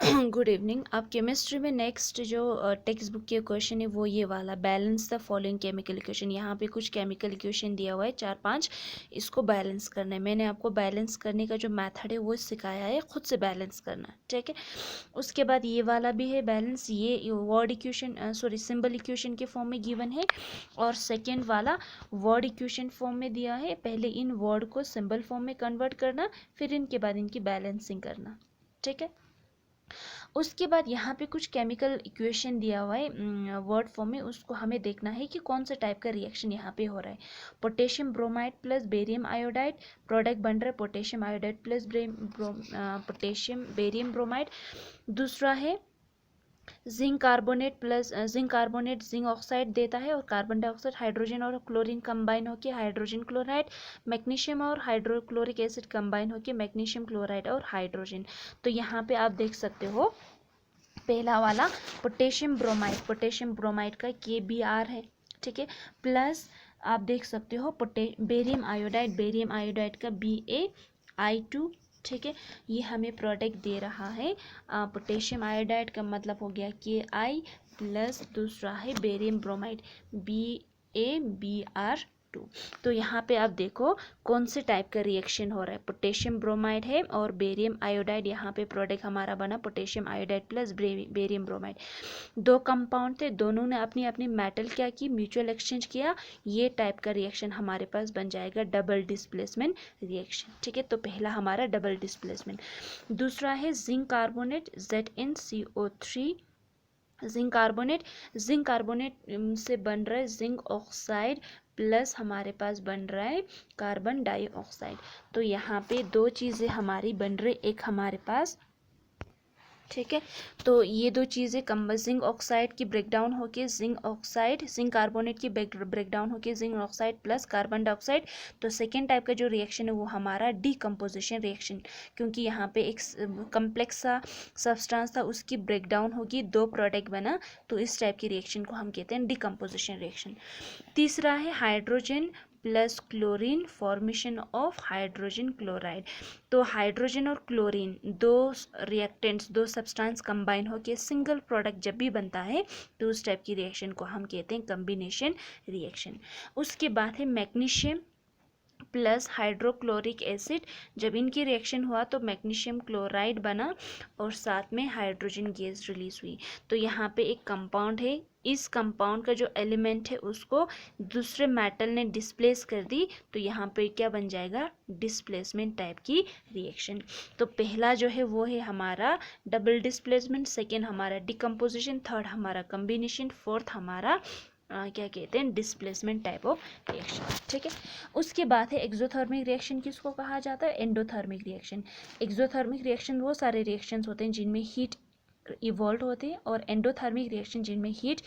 Good evening. आप chemistry में next जो टेक्स्ट बुक के क्वेश्चन है वो ये वाला, balance the following chemical equation. यहाँ पे कुछ केमिकल इक्वेशन दिया हुआ है 4-5, इसको बैलेंस करना है। मैंने आपको बैलेंस करने का जो मेथड है वो सिखाया है, खुद से बैलेंस करना, ठीक है। उसके बाद ये वाला भी है बैलेंस, ये word equation sorry symbol equation के फॉर्म में गिवन है, और सेकेंड वाला वर्ड इक्वेशन फॉर्म में दिया है। पहले इन वर्ड को सिंबल फॉर्म में कन्वर्ट करना, फिर इनके बाद इनकी बैलेंसिंग करना, ठीक है। उसके बाद यहाँ पे कुछ केमिकल इक्वेशन दिया हुआ है वर्ड फॉर्म में, उसको हमें देखना है कि कौन सा टाइप का रिएक्शन यहाँ पे हो रहा है। Potassium bromide plus barium iodide, product बन रहा है potassium iodide plus potassium barium bromide. दूसरा है जिंक कार्बोनेट जिंक ऑक्साइड देता है, और कार्बन डाइऑक्साइड हाइड्रोजन और क्लोरीन कंबाइन होकर हाइड्रोजन क्लोराइड। मैग्नीशियम और हाइड्रोक्लोरिक एसिड कंबाइन होकर मैग्नीशियम क्लोराइड और हाइड्रोजन। तो यहाँ पे आप देख सकते हो पहला वाला पोटेशियम ब्रोमाइड का KBr है, ठीक है। प्लस आप देख सकते हो बेरियम आयोडाइड का BaI2, ठीक है। ये हमें प्रोडक्ट दे रहा है पोटेशियम आयोडाइड का, मतलब हो गया Ki, प्लस दूसरा है बेरियम ब्रोमाइड BaBr2। तो यहाँ पे आप देखो कौन से टाइप का रिएक्शन हो रहा है। पोटेशियम ब्रोमाइड है और बेरियम आयोडाइड, यहाँ पे प्रोडक्ट हमारा बना potassium iodide plus barium bromide. दो कंपाउंड थे, दोनों ने अपनी अपनी मेटल क्या की, म्यूचुअल एक्सचेंज किया। ये टाइप का रिएक्शन हमारे पास बन जाएगा डबल डिस्प्लेसमेंट रिएक्शन, ठीक है। तो पहला हमारा डबल डिस्प्लेसमेंट। दूसरा है zinc carbonate ZnCO3। Zinc carbonate से बन रहा है जिंक ऑक्साइड, प्लस हमारे पास बन रहा है कार्बन डाइऑक्साइड। तो यहाँ पे दो चीज़ें हमारी बन रही, एक हमारे पास, ठीक है। तो ये दो चीज़ें जिंक ऑक्साइड की ब्रेकडाउन होके जिंक कार्बोनेट की ब्रेकडाउन होके zinc oxide plus carbon dioxide. तो सेकेंड टाइप का जो रिएक्शन है वो हमारा डीकम्पोजिशन रिएक्शन, क्योंकि यहाँ पे एक कम्प्लेक्स सा सब्सटेंस था, उसकी ब्रेकडाउन होगी, दो प्रोडक्ट बना, तो इस टाइप की रिएक्शन को हम कहते हैं डीकम्पोजिशन रिएक्शन। तीसरा है hydrogen plus chlorine, formation of hydrogen chloride. तो हाइड्रोजन और क्लोरीन दो रिएक्टेंट्स, दो सब्सटेंस कंबाइन होकर सिंगल प्रोडक्ट जब भी बनता है तो उस टाइप की रिएक्शन को हम कहते हैं कॉम्बिनेशन रिएक्शन। उसके बाद है मैग्नीशियम प्लस हाइड्रोक्लोरिक एसिड। जब इनकी रिएक्शन हुआ तो मैग्नीशियम क्लोराइड बना और साथ में हाइड्रोजन गैस रिलीज हुई। तो यहाँ पे एक कंपाउंड है, इस कंपाउंड का जो एलिमेंट है उसको दूसरे मेटल ने डिस्प्लेस कर दी, तो यहाँ पे क्या बन जाएगा, डिस्प्लेसमेंट टाइप की रिएक्शन। तो पहला जो है वो है हमारा डबल डिस्प्लेसमेंट, सेकेंड हमारा डिकम्पोजिशन, थर्ड हमारा कम्बिनेशन, फोर्थ हमारा क्या कहते हैं, डिस्प्लेसमेंट टाइप ऑफ रिएक्शन, ठीक है। उसके बाद है एक्सोथर्मिक रिएक्शन, किसको कहा जाता है, एंडोथर्मिक रिएक्शन। एक्सोथर्मिक रिएक्शन वो सारे रिएक्शंस होते हैं जिनमें हीट इवॉल्व होते हैं, और एंडोथर्मिक रिएक्शन जिनमें हीट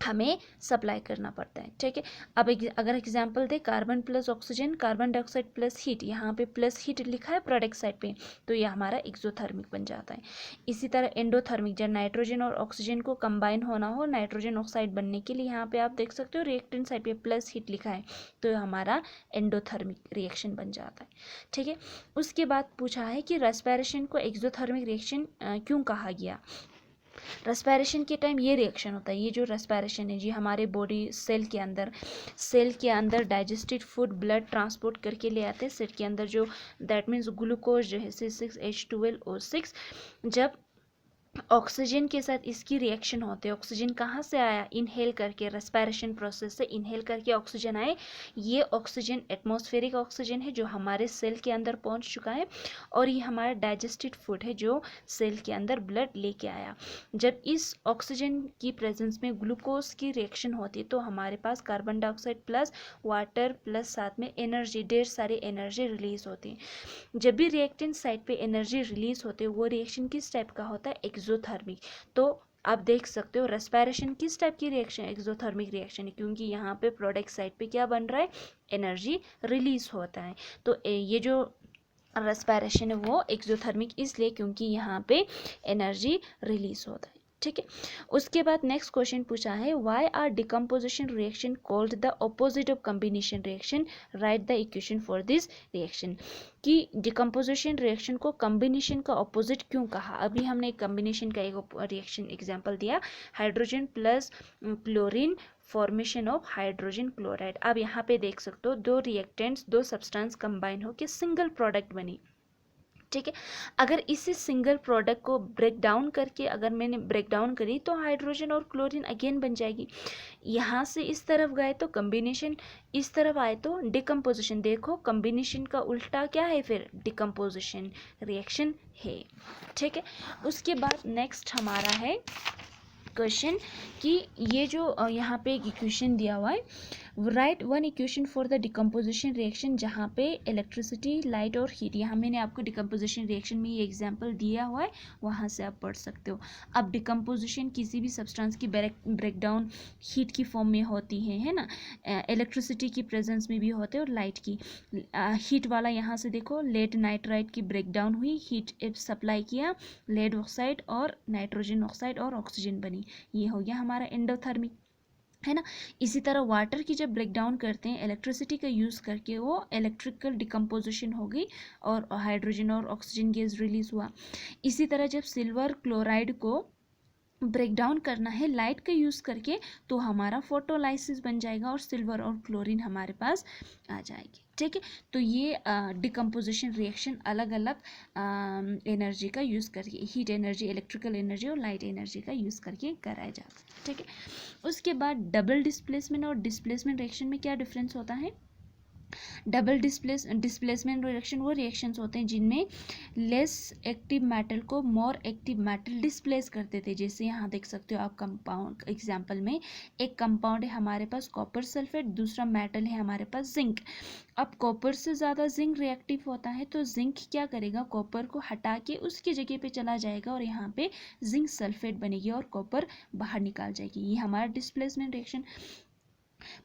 हमें सप्लाई करना पड़ता है, ठीक है। अब अगर एग्जांपल दे, carbon plus oxygen, carbon dioxide plus heat, यहाँ पे प्लस हीट लिखा है प्रोडक्ट साइड पे, तो ये हमारा एक्सोथर्मिक बन जाता है। इसी तरह एंडोथर्मिक, जब नाइट्रोजन और ऑक्सीजन को कंबाइन होना हो नाइट्रोजन ऑक्साइड बनने के लिए, यहाँ पे आप देख सकते हो रिएक्टेंट साइड पे प्लस हीट लिखा है, तो हमारा एंडोथर्मिक रिएक्शन बन जाता है, ठीक है। उसके बाद पूछा है कि रेस्पिरेशन को एक्सोथर्मिक रिएक्शन क्यों कहा गया। रेस्पिरेशन के टाइम ये रिएक्शन होता है, ये जो रेस्पिरेशन है जी, हमारे बॉडी सेल के अंदर डाइजेस्टेड फूड ब्लड ट्रांसपोर्ट करके ले आते हैं सेल के अंदर, जो दैट मीन्स ग्लूकोज जो है C6H12O6। जब ऑक्सीजन के साथ इसकी रिएक्शन होते हैं, ऑक्सीजन कहाँ से आया, इनहेल करके, रेस्पिरेशन प्रोसेस से इनहेल करके ऑक्सीजन आए। ये ऑक्सीजन एटमॉस्फेरिक ऑक्सीजन है जो हमारे सेल के अंदर पहुंच चुका है, और ये हमारा डाइजेस्टेड फूड है जो सेल के अंदर ब्लड लेके आया। जब इस ऑक्सीजन की प्रेजेंस में ग्लूकोज की रिएक्शन होती है तो हमारे पास carbon dioxide plus water plus साथ में एनर्जी, ढेर सारी एनर्जी रिलीज होती है। जब भी रिएक्टेंट साइड पे एनर्जी रिलीज होते हैं वो रिएक्शन किस टाइप का होता है, एक्सोथर्मिक। तो आप देख सकते हो रेस्पिरेशन किस टाइप की रिएक्शन, एक्सोथर्मिक रिएक्शन है, क्योंकि यहाँ पे प्रोडक्ट साइड पे क्या बन रहा है, एनर्जी रिलीज होता है। तो ये जो रेस्पिरेशन है वो एक्सोथर्मिक इसलिए क्योंकि यहाँ पे एनर्जी रिलीज होता है, ठीक है। उसके बाद नेक्स्ट क्वेश्चन पूछा है why are decomposition reaction called the opposite of combination reaction, right the equation for this reaction. कि डिकम्पोजिशन रिएक्शन को कॉम्बिनेशन का ऑपोजिट क्यों कहा। अभी हमने कॉम्बिनेशन का एक रिएक्शन एग्जांपल दिया, hydrogen plus chlorine formation of hydrogen chloride. अब यहाँ पे देख सकते हो दो रिएक्टेंट्स, दो सब्सटेंस कंबाइन होकर सिंगल प्रोडक्ट बनी। ठीक है, अगर इसी सिंगल प्रोडक्ट को ब्रेक डाउन करके अगर मैंने ब्रेक डाउन करी तो हाइड्रोजन और क्लोरीन अगेन बन जाएगी। यहाँ से इस तरफ गए तो कॉम्बिनेशन, इस तरफ आए तो डिकम्पोजिशन। देखो कॉम्बिनेशन का उल्टा क्या है फिर, डिकम्पोजिशन रिएक्शन है। ठीक है, उसके बाद नेक्स्ट हमारा है क्वेश्चन कि ये जो यहाँ पे एक इक्वेशन दिया हुआ है, right one equation for the decomposition reaction, जहाँ पे इलेक्ट्रिसिटी, लाइट और हीट, यहाँ मैंने आपको डिकम्पोजिशन रिएक्शन में ये एग्जांपल दिया हुआ है, वहाँ से आप पढ़ सकते हो। अब डिकम्पोजिशन किसी भी सब्सटेंस की ब्रेकडाउन हीट की फॉर्म में होती है ना, इलेक्ट्रिसिटी की प्रेजेंस में भी होते हैं और लाइट की। हीट वाला यहाँ से देखो, लेड नाइट्राइड की ब्रेकडाउन हुई, हीट सप्लाई किया, लेड ऑक्साइड और नाइट्रोजन ऑक्साइड और ऑक्सीजन बनी, ये हो गया हमारा एंडोथर्मिक, है ना। इसी तरह वाटर की जब ब्रेक डाउन करते हैं इलेक्ट्रिसिटी का यूज़ करके, वो इलेक्ट्रिकल डिकम्पोजिशन हो गई और हाइड्रोजन और ऑक्सीजन गैस रिलीज हुआ। इसी तरह जब सिल्वर क्लोराइड को ब्रेक डाउन करना है लाइट का यूज़ करके, तो हमारा फोटोलाइसिस बन जाएगा और सिल्वर और क्लोरीन हमारे पास आ जाएगी। ठीक है, तो ये डिकम्पोजिशन रिएक्शन अलग अलग एनर्जी का यूज़ करके, हीट एनर्जी, इलेक्ट्रिकल एनर्जी और लाइट एनर्जी का यूज़ करके कराया जाता है। ठीक है, उसके बाद डबल डिस्प्लेसमेंट और डिस्प्लेसमेंट रिएक्शन में क्या डिफरेंस होता है। डबल डिस्प्लेसमेंट रिएक्शन वो रिएक्शंस होते हैं जिनमें लेस एक्टिव मेटल को मोर एक्टिव मेटल डिस्प्लेस करते थे। जैसे यहाँ देख सकते हो आप कंपाउंड एग्जांपल में, एक कंपाउंड है हमारे पास कॉपर सल्फेट, दूसरा मेटल है हमारे पास जिंक। अब कॉपर से ज़्यादा जिंक रिएक्टिव होता है तो जिंक क्या करेगा, कॉपर को हटा के उसकी जगह पे चला जाएगा और यहाँ पे जिंक सल्फेट बनेगी और कॉपर बाहर निकाल जाएगी, ये हमारा डिस्प्लेसमेंट रिएक्शन।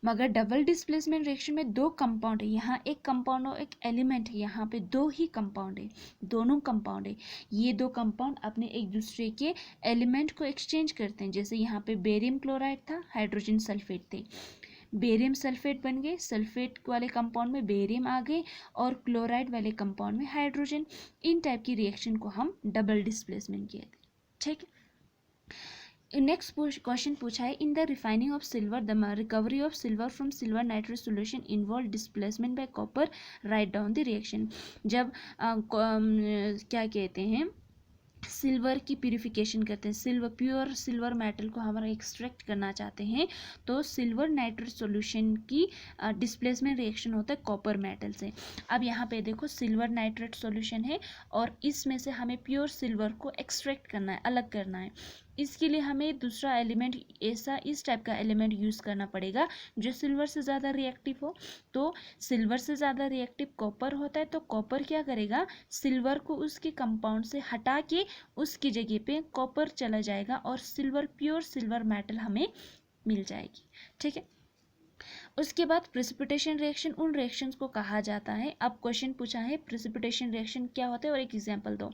मगर डबल डिस्प्लेसमेंट रिएक्शन में दो कंपाउंड है, यहाँ एक कंपाउंड और एक एलिमेंट है, यहाँ पे दो ही कंपाउंड है, दोनों कंपाउंड है। ये दो कंपाउंड अपने एक दूसरे के एलिमेंट को एक्सचेंज करते हैं। जैसे यहाँ पे बेरियम क्लोराइड था, हाइड्रोजन सल्फेट थे, बेरियम सल्फेट बन गए, सल्फेट वाले कंपाउंड में बेरियम आ गए और क्लोराइड वाले कंपाउंड में हाइड्रोजन। इन टाइप की रिएक्शन को हम डबल डिस्प्लेसमेंट कहते हैं। ठीक, नेक्स्ट क्वेश्चन पूछा है, in the refining of silver the recovery of silver from silver nitrate solution involve displacement bye copper, write down the reaction. जब क्या कहते हैं, सिल्वर की प्यूरिफिकेशन करते हैं, सिल्वर प्योर सिल्वर मेटल को हमारा एक्सट्रैक्ट करना चाहते हैं, तो सिल्वर नाइट्रेट सॉल्यूशन की डिस्प्लेसमेंट रिएक्शन होता है कॉपर मेटल से। अब यहाँ पे देखो सिल्वर नाइट्रेट सॉल्यूशन है और इसमें से हमें प्योर सिल्वर को एक्सट्रैक्ट करना है, अलग करना है। इसके लिए हमें दूसरा एलिमेंट, ऐसा इस टाइप का एलिमेंट यूज़ करना पड़ेगा जो सिल्वर से ज़्यादा रिएक्टिव हो। तो सिल्वर से ज़्यादा रिएक्टिव कॉपर होता है, तो कॉपर क्या करेगा, सिल्वर को उसके कंपाउंड से हटा के उसकी जगह पे कॉपर चला जाएगा और सिल्वर, प्योर सिल्वर मेटल हमें मिल जाएगी। ठीक है, उसके बाद प्रेसिपिटेशन रिएक्शन, उन रिएक्शंस को कहा जाता है। अब क्वेश्चन पूछा है प्रेसिपिटेशन रिएक्शन क्या होता है और एक एग्जांपल दो।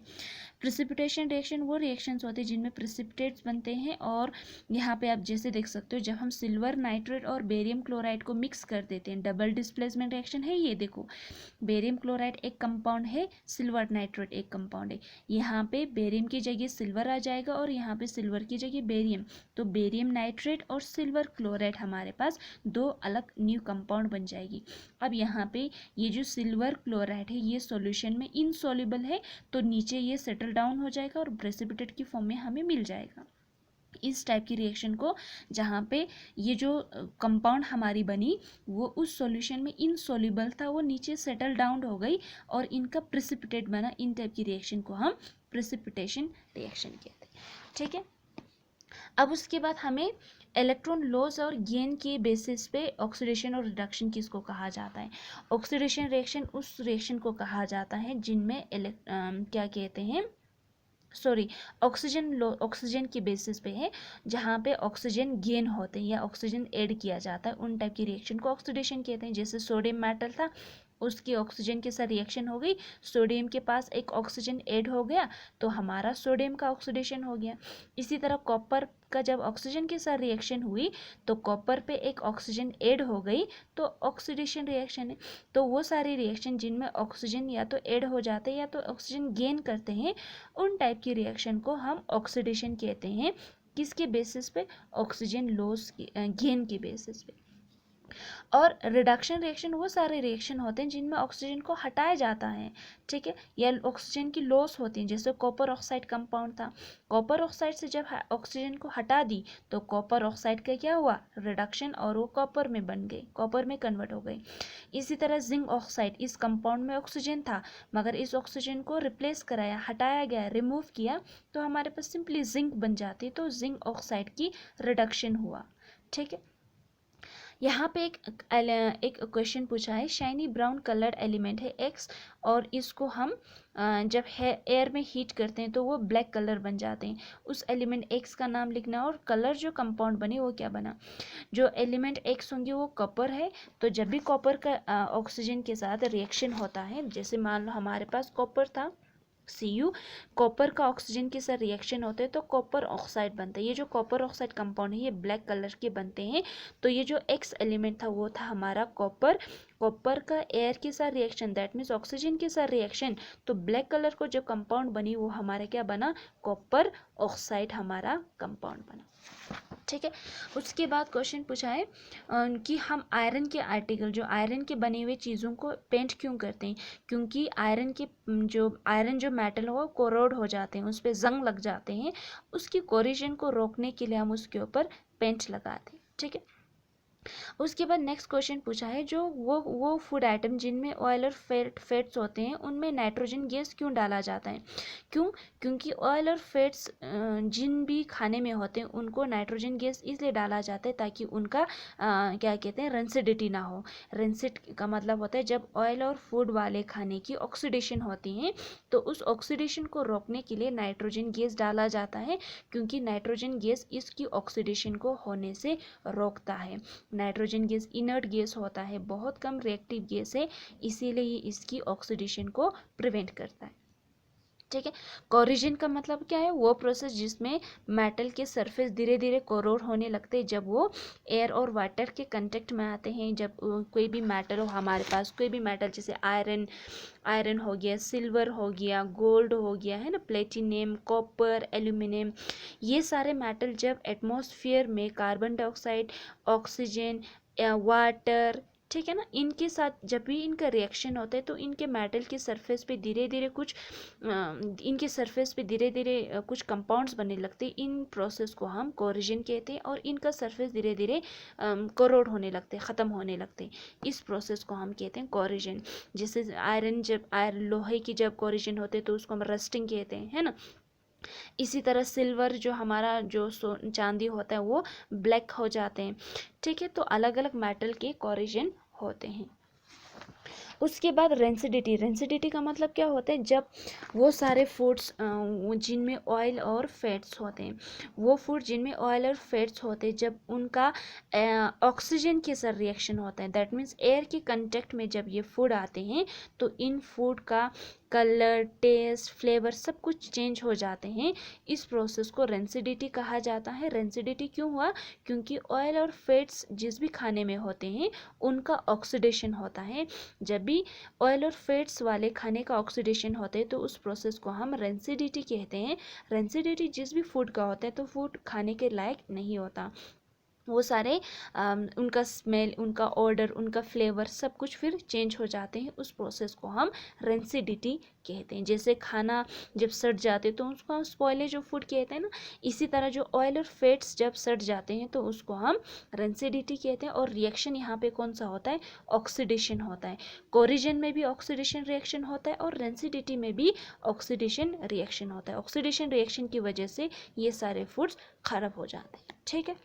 प्रेसिपिटेशन रिएक्शन वो रिएक्शंस होते हैं जिनमें प्रेसिपिटेट्स बनते हैं, और यहाँ पे आप जैसे देख सकते हो जब हम सिल्वर नाइट्रेट और बेरियम क्लोराइड को मिक्स कर देते हैं, डबल डिस्प्लेसमेंट रिएक्शन है ये। देखो बेरियम क्लोराइड एक कंपाउंड है, सिल्वर नाइट्रेट एक कंपाउंड है, यहाँ पे बेरियम की जगह सिल्वर आ जाएगा और यहाँ पे सिल्वर की जगह बेरियम, तो बेरियम नाइट्रेट और सिल्वर क्लोराइड हमारे पास दो अलग न्यू कंपाउंड बन जाएगी। अब यहाँ पे ये जो सिल्वर क्लोराइड है ये सॉल्यूशन में इनसॉल्युबल है, तो नीचे ये सेटल डाउन हो जाएगा और प्रेसिपिटेट की फॉर्म में हमें मिल जाएगा। इस टाइप की रिएक्शन को, जहाँ पे ये जो कंपाउंड हमारी बनी वो उस सॉल्यूशन में इनसॉल्युबल था, वो नीचे सेटल डाउन हो गई और इनका प्रेसिपिटेट बना, इन टाइप की रिएक्शन को हम प्रेसिपिटेशन रिएक्शन कहते हैं। ठीक है, अब उसके बाद हमें इलेक्ट्रॉन लॉस और गेन के बेसिस पे ऑक्सीडेशन और रिडक्शन किसको कहा जाता है। ऑक्सीडेशन रिएक्शन उस रिएक्शन को कहा जाता है जिनमें क्या कहते हैं, सॉरी, ऑक्सीजन के बेसिस पे है, जहाँ पे ऑक्सीजन गेन होते हैं या ऑक्सीजन ऐड किया जाता है, उन टाइप की रिएक्शन को ऑक्सीडेशन कहते हैं। जैसे सोडियम मेटल था, उसकी ऑक्सीजन के साथ रिएक्शन हो गई, सोडियम के पास एक ऑक्सीजन ऐड हो गया तो हमारा सोडियम का ऑक्सीडेशन हो गया। इसी तरह कॉपर का जब ऑक्सीजन के साथ रिएक्शन हुई तो कॉपर पे एक ऑक्सीजन ऐड हो गई तो ऑक्सीडेशन रिएक्शन है। तो वो सारी रिएक्शन जिनमें ऑक्सीजन या तो ऐड हो जाते हैं या तो ऑक्सीजन गेन करते हैं, उन टाइप की रिएक्शन को हम ऑक्सीडेशन कहते हैं। किसके बेसिस पे? ऑक्सीजन लॉस गेन के बेसिस पे। और रिडक्शन रिएक्शन वो सारे रिएक्शन होते हैं जिनमें ऑक्सीजन को हटाया जाता है, ठीक है, या ऑक्सीजन की लॉस होती है। जैसे कॉपर ऑक्साइड कंपाउंड था, कॉपर ऑक्साइड से जब ऑक्सीजन को हटा दी तो कॉपर ऑक्साइड का क्या हुआ? रिडक्शन, और वो कॉपर में बन गई, कॉपर में कन्वर्ट हो गई। इसी तरह जिंक ऑक्साइड, इस कंपाउंड में ऑक्सीजन था मगर इस ऑक्सीजन को रिप्लेस कराया, हटाया गया, रिमूव किया तो हमारे पास सिंपली जिंक बन जाती, तो जिंक ऑक्साइड की रिडक्शन हुआ, ठीक है। यहाँ पे एक क्वेश्चन पूछा है, शाइनी ब्राउन कलर्ड एलिमेंट है एक्स और इसको हम जब एयर में हीट करते हैं तो वो ब्लैक कलर बन जाते हैं। उस एलिमेंट एक्स का नाम लिखना और कलर जो कंपाउंड बने वो क्या बना। जो एलिमेंट एक्स होंगे वो कॉपर है, तो जब भी कॉपर का ऑक्सीजन के साथ रिएक्शन होता है, जैसे मान लो हमारे पास कॉपर था Cu, कॉपर का ऑक्सीजन के साथ रिएक्शन होते हैं तो कॉपर ऑक्साइड बनता है। ये जो कॉपर ऑक्साइड कंपाउंड है ये ब्लैक कलर के बनते हैं। तो ये जो एक्स एलिमेंट था वो था हमारा कॉपर, कॉपर का एयर के साथ रिएक्शन, दैट मीन्स ऑक्सीजन के साथ रिएक्शन, तो ब्लैक कलर को जो कंपाउंड बनी वो हमारे क्या बना? कॉपर ऑक्साइड हमारा कंपाउंड बना, ठीक है। उसके बाद क्वेश्चन पूछा है कि हम आयरन के आर्टिकल, जो आयरन के बने हुए चीज़ों को पेंट क्यों करते हैं? क्योंकि आयरन जो मेटल हो कोरोड हो जाते हैं, उस पर जंग लग जाते हैं, उसकी कोरिजन को रोकने के लिए हम उसके ऊपर पेंट लगाते हैं, ठीक है। उसके बाद नेक्स्ट क्वेश्चन पूछा है, जो वो फूड आइटम जिनमें ऑयल और फैट्स होते हैं उनमें नाइट्रोजन गैस क्यों डाला जाता है? क्योंकि ऑयल और फैट्स जिन भी खाने में होते हैं उनको नाइट्रोजन गैस इसलिए डाला जाता है ताकि उनका क्या कहते हैं, रेंसिडिटी ना हो। रेंसिड का मतलब होता है जब ऑयल और फूड वाले खाने की ऑक्सीडेशन होती है तो उस ऑक्सीडेशन को रोकने के लिए नाइट्रोजन गैस डाला जाता है, क्योंकि नाइट्रोजन गैस इसकी ऑक्सीडेशन को होने से रोकता है। नाइट्रोजन गैस इनर्ट गैस होता है, बहुत कम रिएक्टिव गैस है, इसीलिए ये इसकी ऑक्सीडेशन को प्रिवेंट करता है, ठीक है। कोरिजन का मतलब क्या है? वो प्रोसेस जिसमें मेटल के सरफेस धीरे धीरे कोरोड होने लगते हैं जब वो एयर और वाटर के कांटेक्ट में आते हैं। जब कोई भी मेटल हो हमारे पास, कोई भी मेटल जैसे आयरन हो गया, सिल्वर हो गया, गोल्ड हो गया, है ना, प्लेटिनियम, कॉपर, एल्यूमिनियम, ये सारे मेटल जब एटमॉस्फेयर में कार्बन डाइऑक्साइड, ऑक्सीजन, वाटर, ठीक है ना, इनके साथ जब भी इनका रिएक्शन होता है तो इनके मेटल के सरफेस पे धीरे धीरे कुछ कंपाउंड्स बनने लगते हैं। इन प्रोसेस को हम कोरिजन कहते हैं और इनका सरफेस धीरे धीरे कोरोड होने लगते हैं, ख़त्म होने लगते हैं। इस प्रोसेस को हम कहते हैं कोरिजन। जैसे आयरन लोहे की जब कोरिजन होते हैं तो उसको हम रस्टिंग कहते हैं, है ना। इसी तरह सिल्वर जो हमारा चांदी होता है वो ब्लैक हो जाते हैं, ठीक है। तो अलग अलग मेटल के कोरिजन होते हैं। उसके बाद रेंसिडिटी का मतलब क्या होता है? जब वो सारे फूड्स जिनमें ऑयल और फैट्स होते हैं, वो फूड जिनमें ऑयल और फैट्स होते हैं, जब उनका ऑक्सीजन के साथ रिएक्शन होता है, दैट मीन्स एयर के कांटेक्ट में जब ये फूड आते हैं तो इन फूड का कलर, टेस्ट, फ्लेवर सब कुछ चेंज हो जाते हैं। इस प्रोसेस को रेंसिडिटी कहा जाता है। रेंसिडिटी क्यों हुआ? क्योंकि ऑयल और फैट्स जिस भी खाने में होते हैं उनका ऑक्सीडेशन होता है। जब भी ऑयल और फैट्स वाले खाने का ऑक्सीडेशन होता है तो उस प्रोसेस को हम रेंसिडिटी कहते हैं। रेंसिडिटी जिस भी फूड का होता है तो फूड खाने के लायक नहीं होता, वो सारे उनका स्मेल, उनका ऑर्डर, उनका फ्लेवर सब कुछ फिर चेंज हो जाते हैं। उस प्रोसेस को हम रेंसिडिटी कहते हैं। जैसे खाना जब सड़ जाते तो उसको हम स्पॉइलेज ऑफ फूड कहते हैं ना, इसी तरह जो ऑयल और फैट्स जब सड़ जाते हैं तो उसको हम रेंसिडिटी कहते हैं। और रिएक्शन यहाँ पे कौन सा होता है? ऑक्सीडेशन होता है। कोरिजन में भी ऑक्सीडेशन रिएक्शन होता है और रेंसिडिटी में भी ऑक्सीडेशन रिएक्शन होता है। ऑक्सीडेशन रिएक्शन की वजह से ये सारे फूड्स खराब हो जाते हैं, ठीक है।